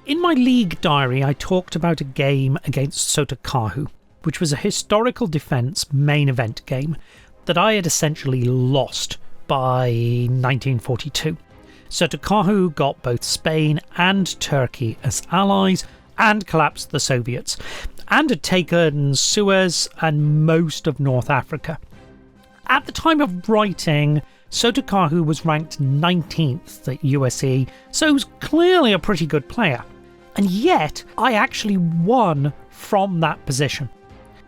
In my league diary, I talked about a game against Sotokahu, which was a historical defence main event game that I had essentially lost by 1942. Sotokahu got both Spain and Turkey as allies and collapsed the Soviets, and had taken Suez and most of North Africa. At the time of writing, Sotokahu was ranked 19th at USE, so he was clearly a pretty good player. And yet, I actually won from that position.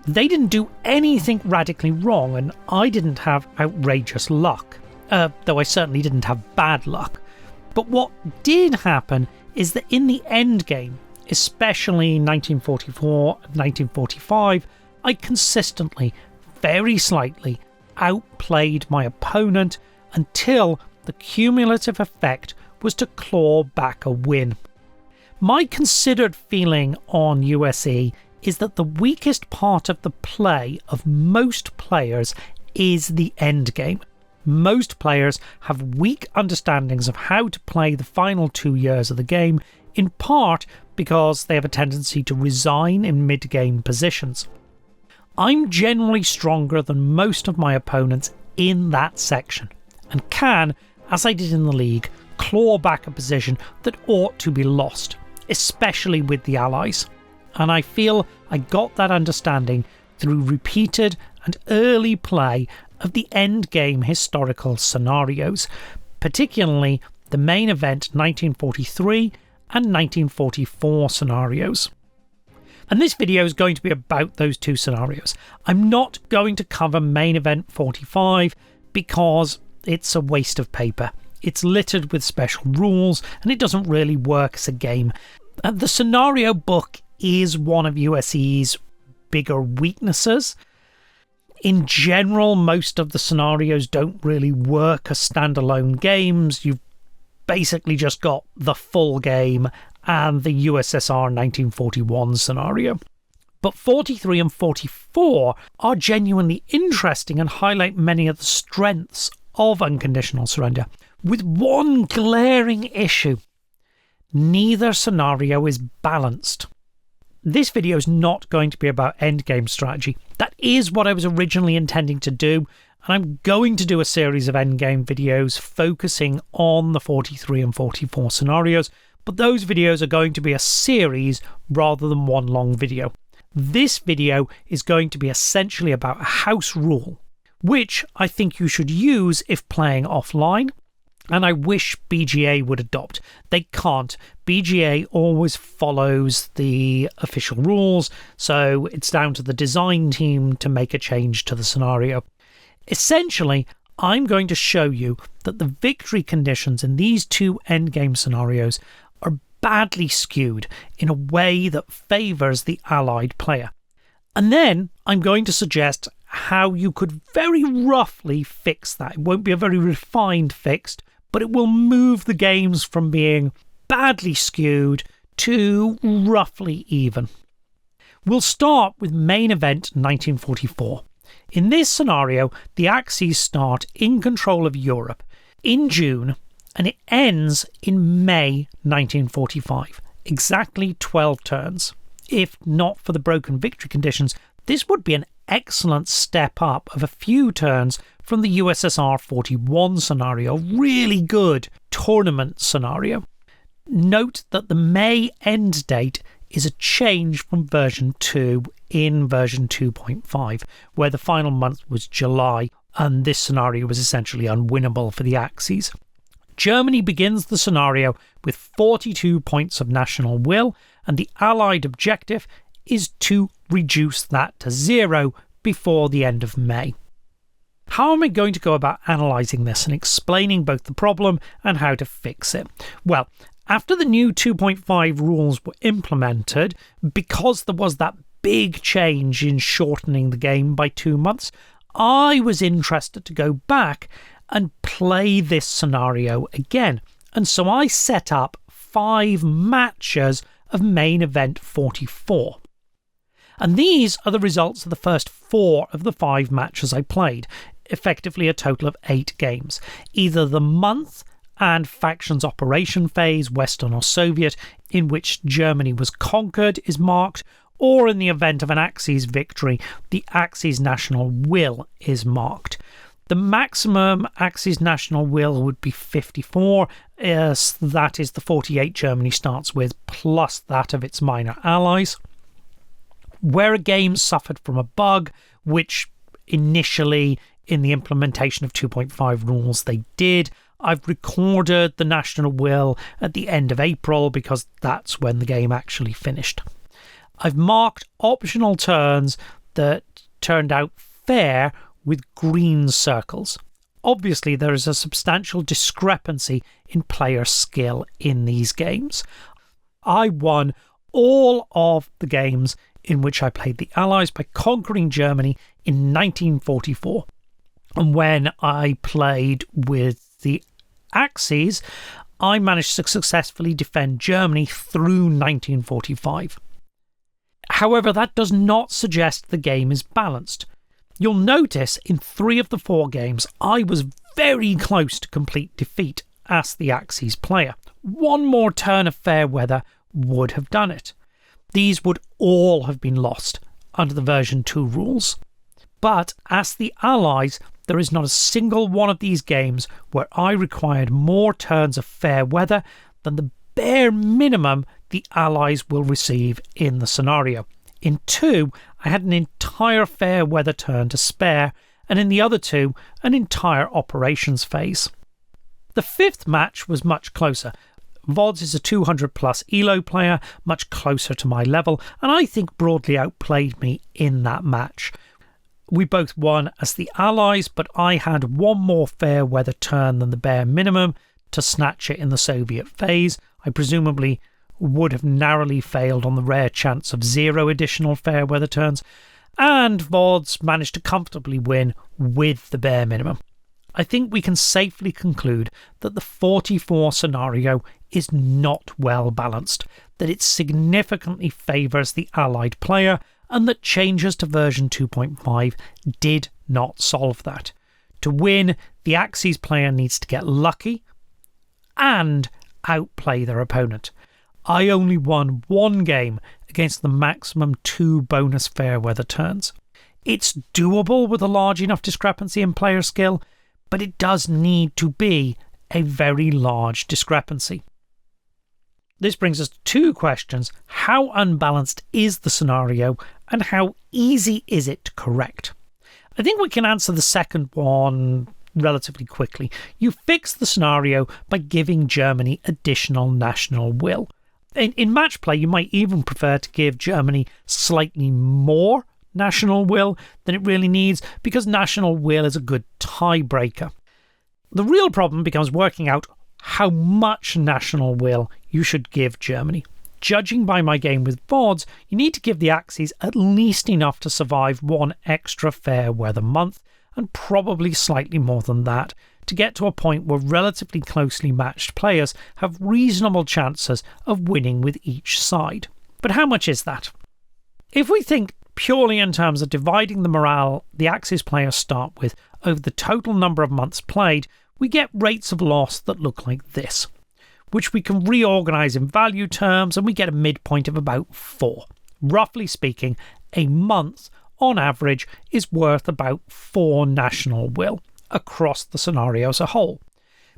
They didn't do anything radically wrong, and I didn't have outrageous luck. Though I certainly didn't have bad luck. But what did happen is that in the endgame, especially 1944 and 1945, I consistently, very slightly, outplayed my opponent until the cumulative effect was to claw back a win. My considered feeling on USE is that the weakest part of the play of most players is the endgame. Most players have weak understandings of how to play the final 2 years of the game, in part because they have a tendency to resign in mid-game positions. I'm generally stronger than most of my opponents in that section, and can, as I did in the league, claw back a position that ought to be lost, especially with the Allies. And I feel I got that understanding through repeated and early play of the endgame historical scenarios, particularly the main event 1943 and 1944 scenarios. And this video is going to be about those two scenarios. I'm not going to cover main event 45 because it's a waste of paper. It's littered with special rules and it doesn't really work as a game. The scenario book is one of USE's bigger weaknesses. In general, most of the scenarios don't really work as standalone games. You've basically just got the full game and the USSR 1941 scenario. But 43 and 44 are genuinely interesting and highlight many of the strengths of unconditional surrender, with one glaring issue. Neither scenario is balanced. This video is not going to be about endgame strategy. That is what I was originally intending to do, and I'm going to do a series of endgame videos focusing on the 43 and 44 scenarios, but those videos are going to be a series rather than one long video. This video is going to be essentially about a house rule, which I think you should use if playing offline, and I wish BGA would adopt. They can't. BGA always follows the official rules, so it's down to the design team to make a change to the scenario. Essentially, I'm going to show you that the victory conditions in these two endgame scenarios are badly skewed in a way that favours the allied player. And then I'm going to suggest how you could very roughly fix that. It won't be a very refined fix, but it will move the games from being badly skewed to roughly even. We'll start with main event 1944. In this scenario, the Axis start in control of Europe in June and it ends in May 1945, exactly 12 turns. If not for the broken victory conditions, this would be an excellent step up of a few turns from the USSR 41 scenario, really good tournament scenario. Note that the May end date is a change from version 2 in version 2.5, where the final month was July, and this scenario was essentially unwinnable for the Axis. Germany begins the scenario with 42 points of national will, and the Allied objective is to reduce that to 0 before the end of May. How am I going to go about analysing this and explaining both the problem and how to fix it? Well, after the new 2.5 rules were implemented, because there was that big change in shortening the game by 2 months, I was interested to go back and play this scenario again. And so I set up 5 matches of main event 44. And these are the results of the first 4 of the 5 matches I played, effectively a total of 8 games. Either the month and Factions Operation Phase, Western or Soviet, in which Germany was conquered, is marked, or in the event of an Axis victory, the Axis national will is marked. The maximum Axis national will would be 54, as that is the 48 Germany starts with, plus that of its minor allies. Where a game suffered from a bug, which initially in the implementation of 2.5 rules they did, I've recorded the national will at the end of April because that's when the game actually finished. I've marked optional turns that turned out fair with green circles. Obviously, there is a substantial discrepancy in player skill in these games. I won all of the games in which I played the Allies by conquering Germany in 1944. And when I played with the Axis, I managed to successfully defend Germany through 1945. However, that does not suggest the game is balanced. You'll notice in 3 of the 4 games, I was very close to complete defeat as the Axis player. One more turn of fair weather would have done it. These would all have been lost under the version 2 rules. But as the Allies, there is not a single one of these games where I required more turns of fair weather than the bare minimum the Allies will receive in the scenario. In 2, I had an entire fair weather turn to spare, and in the other 2, an entire operations phase. The 5th match was much closer. VODs is a 200 plus ELO player, much closer to my level, and I think broadly outplayed me in that match. We both won as the Allies, but I had one more fair weather turn than the bare minimum to snatch it in the Soviet phase. I presumably would have narrowly failed on the rare chance of 0 additional fair weather turns, and VODs managed to comfortably win with the bare minimum. I think we can safely conclude that the 44 scenario is not well balanced, that it significantly favours the Allied player, and that changes to version 2.5 did not solve that. To win, the Axis player needs to get lucky and outplay their opponent. I only won 1 game against the maximum 2 bonus fair weather turns. It's doable with a large enough discrepancy in player skill, but it does need to be a very large discrepancy. This brings us to 2 questions. How unbalanced is the scenario, and how easy is it to correct? I think we can answer the second one relatively quickly. You fix the scenario by giving Germany additional national will. In match play, you might even prefer to give Germany slightly more national will than it really needs, because national will is a good tiebreaker. The real problem becomes working out how much national will you should give Germany. Judging by my game with VODs, you need to give the Axis at least enough to survive 1 extra fair weather month, and probably slightly more than that, to get to a point where relatively closely matched players have reasonable chances of winning with each side. But how much is that? If we think purely in terms of dividing the morale the Axis players start with over the total number of months played, we get rates of loss that look like this, which we can reorganise in value terms, and we get a midpoint of about 4. Roughly speaking, a month on average is worth about 4 national will across the scenario as a whole.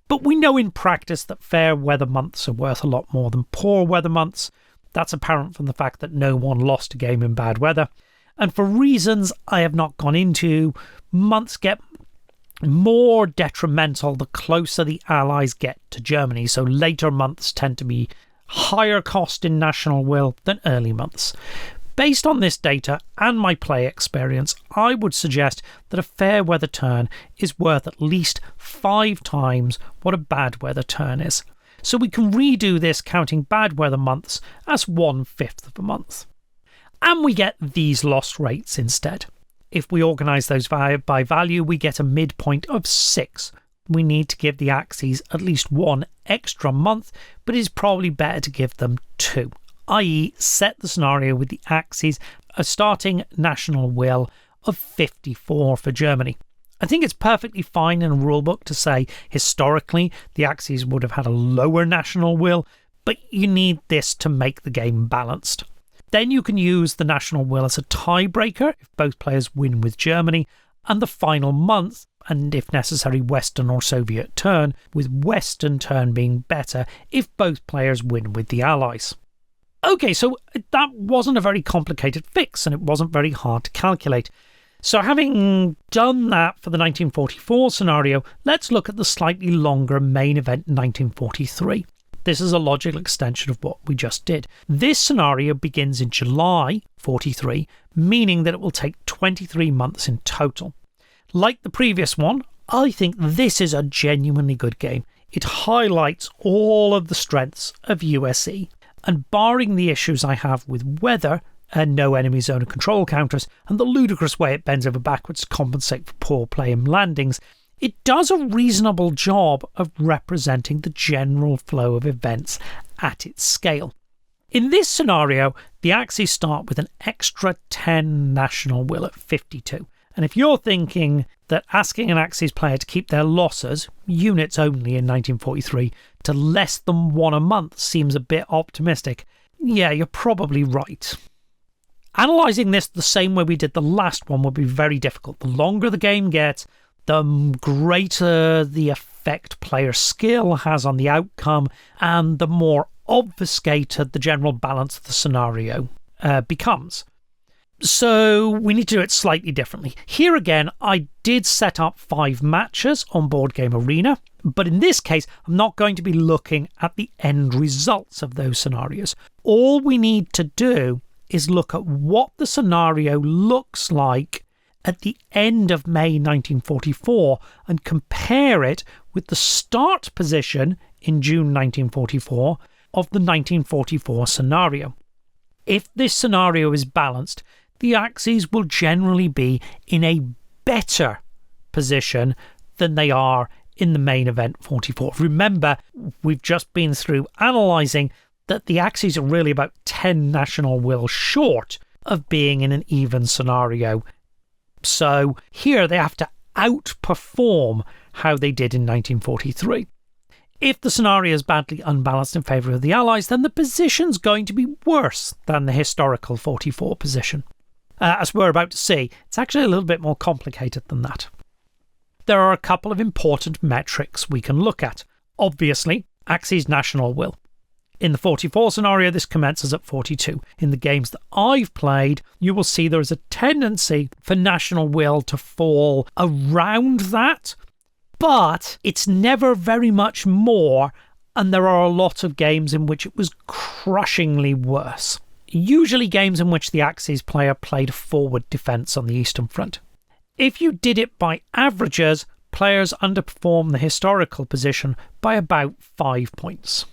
But we know in practice that fair weather months are worth a lot more than poor weather months. That's apparent from the fact that no one lost a game in bad weather. And for reasons I have not gone into, months get more detrimental the closer the Allies get to Germany, so later months tend to be higher cost in national will than early months. Based on this data and my play experience, I would suggest that a fair weather turn is worth at least 5 times what a bad weather turn is. So we can redo this counting bad weather months as 1/5 of a month. And we get these loss rates instead. If we organise those by value, we get a midpoint of 6. We need to give the Axis at least 1 extra month, but it is probably better to give them 2, i.e. set the scenario with the Axis a starting national will of 54 for Germany. I think it's perfectly fine in a rulebook to say historically the Axis would have had a lower national will, but you need this to make the game balanced. Then you can use the national will as a tiebreaker if both players win with Germany, and the final month, and if necessary Western or Soviet turn, with Western turn being better if both players win with the Allies. Okay, so that wasn't a very complicated fix, and it wasn't very hard to calculate. So having done that for the 1944 scenario, let's look at the slightly longer main event 1943. This is a logical extension of what we just did. This scenario begins in July 43, meaning that it will take 23 months in total. Like the previous one, I think this is a genuinely good game. It highlights all of the strengths of USE, and barring the issues I have with weather and no enemy zone of control counters, and the ludicrous way it bends over backwards to compensate for poor play and landings, it does a reasonable job of representing the general flow of events at its scale. In this scenario, the Axis start with an extra 10 national will at 52. And if you're thinking that asking an Axis player to keep their losses, units only in 1943, to less than 1 a month seems a bit optimistic, yeah, you're probably right. Analysing this the same way we did the last one would be very difficult. The longer the game gets, the greater the effect player skill has on the outcome, and the more obfuscated the general balance of the scenario becomes. So we need to do it slightly differently. Here again, I did set up 5 matches on Board Game Arena, but in this case, I'm not going to be looking at the end results of those scenarios. All we need to do is look at what the scenario looks like at the end of May 1944 and compare it with the start position in June 1944 of the 1944 scenario. If this scenario is balanced, the Axis will generally be in a better position than they are in the main event 44. Remember, we've just been through analysing that the Axis are really about 10 national will short of being in an even scenario. So here they have to outperform how they did in 1943. If the scenario is badly unbalanced in favour of the Allies, then the position's going to be worse than the historical 44 position. As we're about to see, it's actually a little bit more complicated than that. There are a couple of important metrics we can look at. Obviously, Axis national will. In the 44 scenario, this commences at 42. In the games that I've played, you will see there is a tendency for national will to fall around that, but it's never very much more, and there are a lot of games in which it was crushingly worse. Usually games in which the Axis player played forward defence on the Eastern Front. If you did it by averages, players underperform the historical position by about 5 points.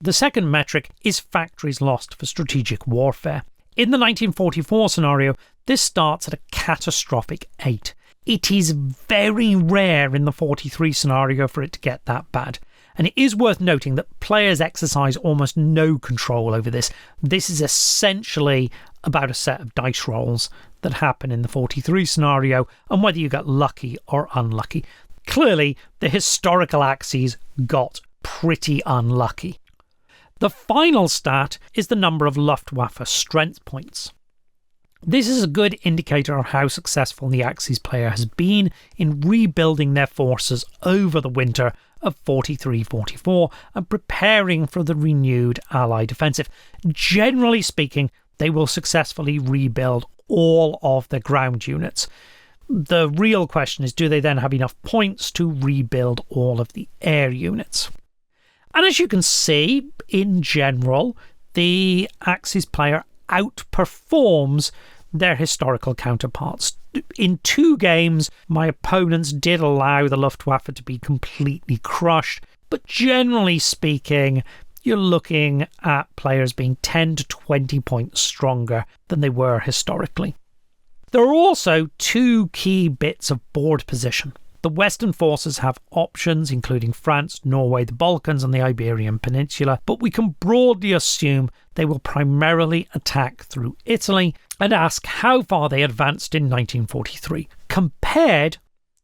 The second metric is factories lost for strategic warfare. In the 1944 scenario, this starts at a catastrophic 8. It is very rare in the 43 scenario for it to get that bad. And it is worth noting that players exercise almost no control over this. This is essentially about a set of dice rolls that happen in the 43 scenario and whether you got lucky or unlucky. Clearly, the historical Axis got pretty unlucky. The final stat is the number of Luftwaffe strength points. This is a good indicator of how successful the Axis player has been in rebuilding their forces over the winter of 43-44 and preparing for the renewed Allied offensive. Generally speaking, they will successfully rebuild all of their ground units. The real question is, do they then have enough points to rebuild all of the air units? And as you can see, in general, the Axis player outperforms their historical counterparts. In 2 games, my opponents did allow the Luftwaffe to be completely crushed, but generally speaking, you're looking at players being 10 to 20 points stronger than they were historically. There are also 2 key bits of board position. The Western forces have options, including France, Norway, the Balkans and the Iberian Peninsula, but we can broadly assume they will primarily attack through Italy and ask how far they advanced in 1943, compared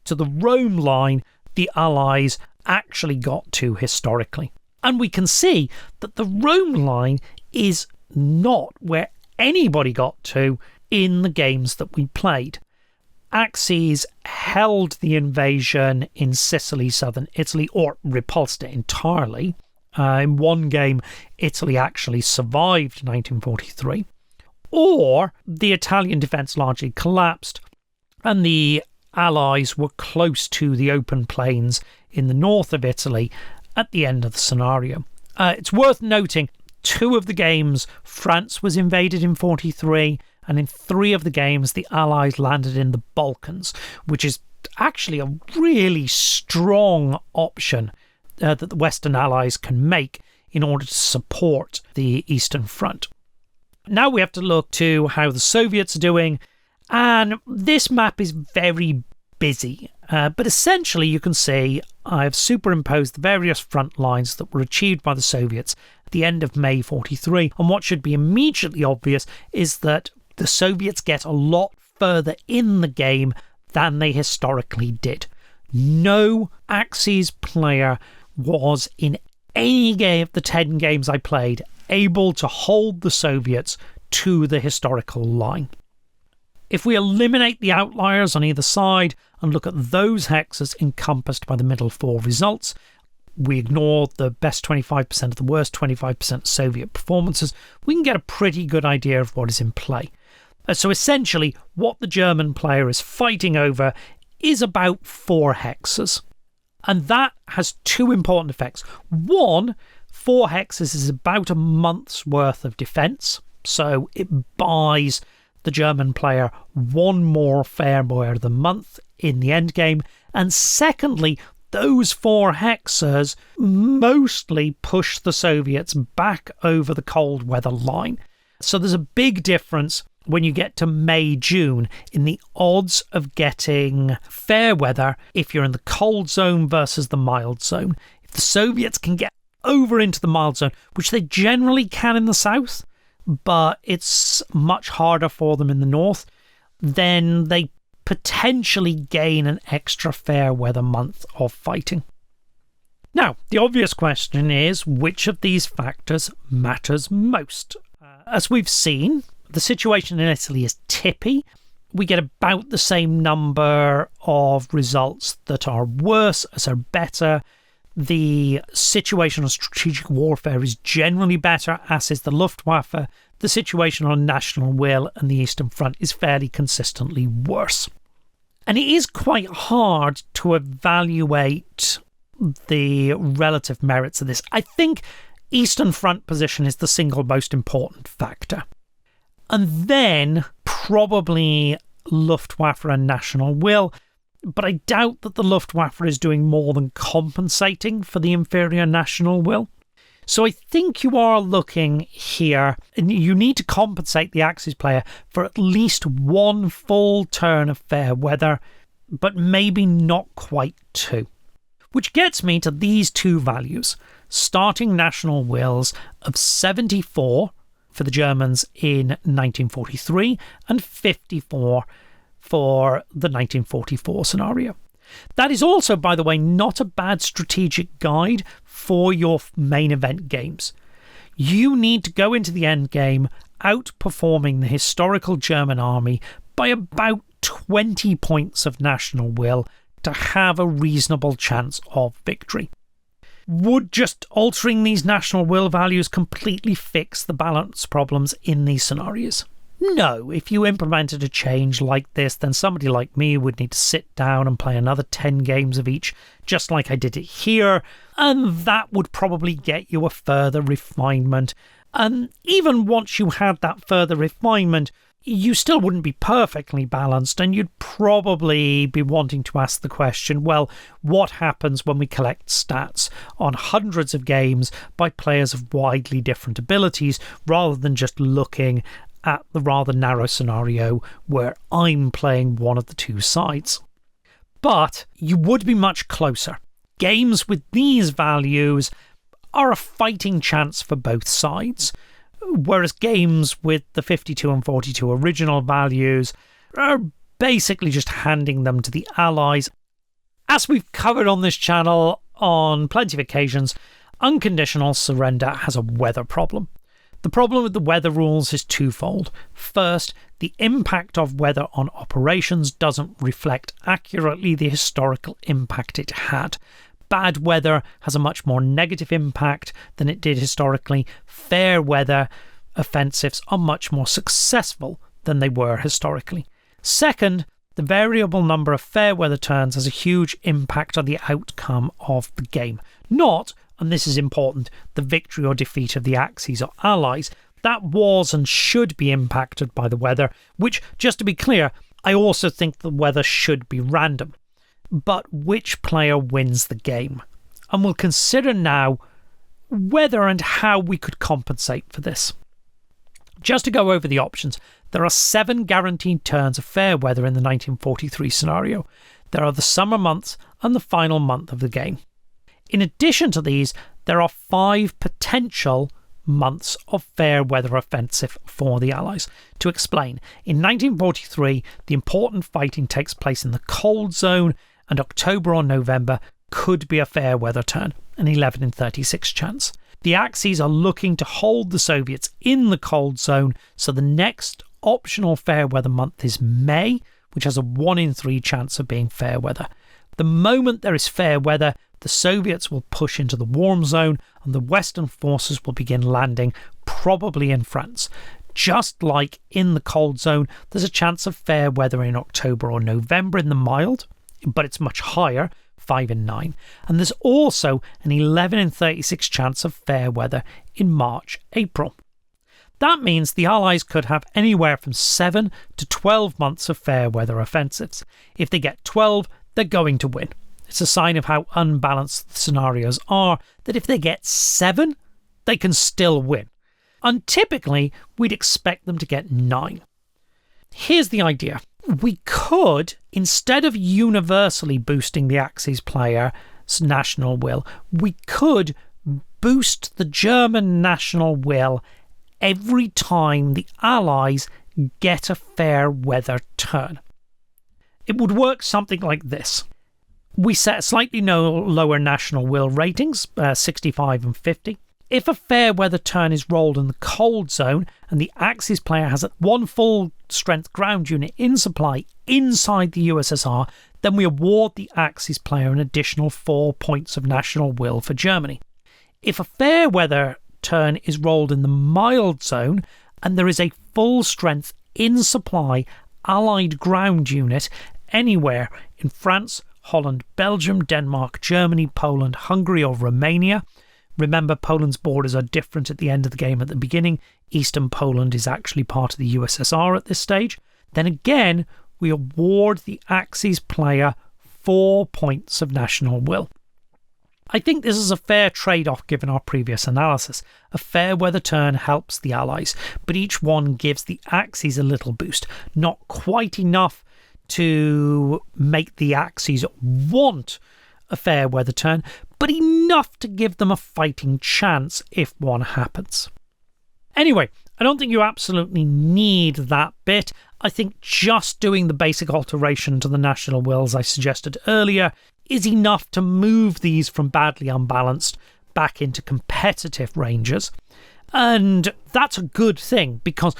to the Rome line the Allies actually got to historically. And we can see that the Rome line is not where anybody got to in the games that we played. Axis held the invasion in Sicily, southern Italy, or repulsed it entirely. In one game, Italy actually survived 1943. Or the Italian defence largely collapsed, and the Allies were close to the open plains in the north of Italy at the end of the scenario. It's worth noting, 2 of the games, France was invaded in 43, and in 3 of the games, the Allies landed in the Balkans, which is actually a really strong option that the Western Allies can make in order to support the Eastern Front. Now we have to look to how the Soviets are doing, and this map is very busy. But essentially, you can see I've superimposed the various front lines that were achieved by the Soviets at the end of May 43. And what should be immediately obvious is that the Soviets get a lot further in the game than they historically did. No Axis player was in any game of the 10 games I played able to hold the Soviets to the historical line. If we eliminate the outliers on either side and look at those hexes encompassed by the middle 4 results, we ignore the best 25% of the worst 25% Soviet performances, we can get a pretty good idea of what is in play. So essentially, what the German player is fighting over is about 4 hexes. And that has 2 important effects. One, 4 hexes is about a month's worth of defence, so it buys the German player 1 more fair weather the month in the endgame. And secondly, those 4 hexes mostly push the Soviets back over the cold weather line. So there's a big difference when you get to May, June in the odds of getting fair weather if you're in the cold zone versus the mild zone. If the Soviets can get over into the mild zone, which they generally can in the south, but it's much harder for them in the north, then they potentially gain an extra fair weather month of fighting. Now, the obvious question is, which of these factors matters most? As we've seen, the situation in Italy is tippy. We get about the same number of results that are worse as are better. The situation on strategic warfare is generally better, as is the Luftwaffe. The situation on national will and the Eastern Front is fairly consistently worse. And it is quite hard to evaluate the relative merits of this. I think Eastern Front position is the single most important factor. And then probably Luftwaffe and national will. But I doubt that the Luftwaffe is doing more than compensating for the inferior national will. So I think you are looking here, and you need to compensate the Axis player for at least 1 full turn of fair weather, but maybe not quite 2. Which gets me to these 2 values. Starting national wills of 74 for the Germans in 1943 and 54 for the 1944 scenario. That is also, by the way, not a bad strategic guide for your main event games. You need to go into the end game outperforming the historical German army by about 20 points of national will to have a reasonable chance of victory. Would just altering these national will values completely fix the balance problems in these scenarios? No, if you implemented a change like this, then somebody like me would need to sit down and play another 10 games of each, just like I did it here, and that would probably get you a further refinement. And even once you had that further refinement, you still wouldn't be perfectly balanced, and you'd probably be wanting to ask the question, well, what happens when we collect stats on hundreds of games by players of widely different abilities, rather than just looking at the rather narrow scenario where I'm playing one of the 2 sides. But you would be much closer. Games with these values are a fighting chance for both sides, whereas games with the 52 and 42 original values are basically just handing them to the Allies. As we've covered on this channel on plenty of occasions, unconditional surrender has a weather problem. The problem with the weather rules is twofold. First, the impact of weather on operations doesn't reflect accurately the historical impact it had. Bad weather has a much more negative impact than it did historically. Fair weather offensives are much more successful than they were historically. Second, the variable number of fair weather turns has a huge impact on the outcome of the game. Not, and this is important, the victory or defeat of the Axis or allies. That was and should be impacted by the weather, which, just to be clear, I also think the weather should be random. But which player wins the game? And we'll consider now whether and how we could compensate for this. Just to go over the options, there are 7 guaranteed turns of fair weather in the 1943 scenario. There are the summer months and the final month of the game. In addition to these, there are 5 potential months of fair weather offensive for the Allies. To explain, in 1943, the important fighting takes place in the cold zone, and October or November could be a fair weather turn, an 11 in 36 chance. The Axis are looking to hold the Soviets in the cold zone, so the next optional fair weather month is May, which has a 1 in 3 chance of being fair weather. The moment there is fair weather, the Soviets will push into the warm zone and the Western forces will begin landing, probably in France. Just like in the cold zone, there's a chance of fair weather in October or November in the mild, but it's much higher, 5 in 9. And there's also an 11 in 36 chance of fair weather in March, April. That means the Allies could have anywhere from 7 to 12 months of fair weather offensives. If they get 12, they're going to win. It's a sign of how unbalanced the scenarios are, that if they get 7, they can still win. And typically, we'd expect them to get 9. Here's the idea. We could, instead of universally boosting the Axis player's national will, we could boost the German national will every time the Allies get a fair weather turn. It would work something like this. We set slightly lower national will ratings, 65 and 50. If a fair weather turn is rolled in the cold zone and the Axis player has 1 full strength ground unit in supply inside the USSR, then we award the Axis player an additional 4 points of national will for Germany. If a fair weather turn is rolled in the mild zone and there is a full strength in supply Allied ground unit anywhere in France, Holland, Belgium, Denmark, Germany, Poland, Hungary or Romania. Remember, Poland's borders are different at the end of the game at the beginning. Eastern Poland is actually part of the USSR at this stage. Then again, we award the Axis player 4 points of national will. I think this is a fair trade-off given our previous analysis. A fair weather turn helps the Allies, but each one gives the Axis a little boost. Not quite enough to make the Axis want a fair weather turn, but enough to give them a fighting chance if one happens. Anyway, I don't think you absolutely need that bit. I think just doing the basic alteration to the national wills I suggested earlier is enough to move these from badly unbalanced back into competitive ranges. And that's a good thing, because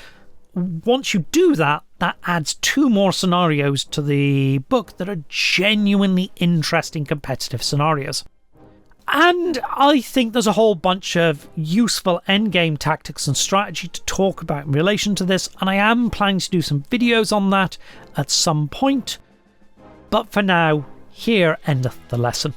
once you do that, that adds 2 more scenarios to the book that are genuinely interesting competitive scenarios. And I think there's a whole bunch of useful endgame tactics and strategy to talk about in relation to this, and I am planning to do some videos on that at some point. But for now, here endeth the lesson.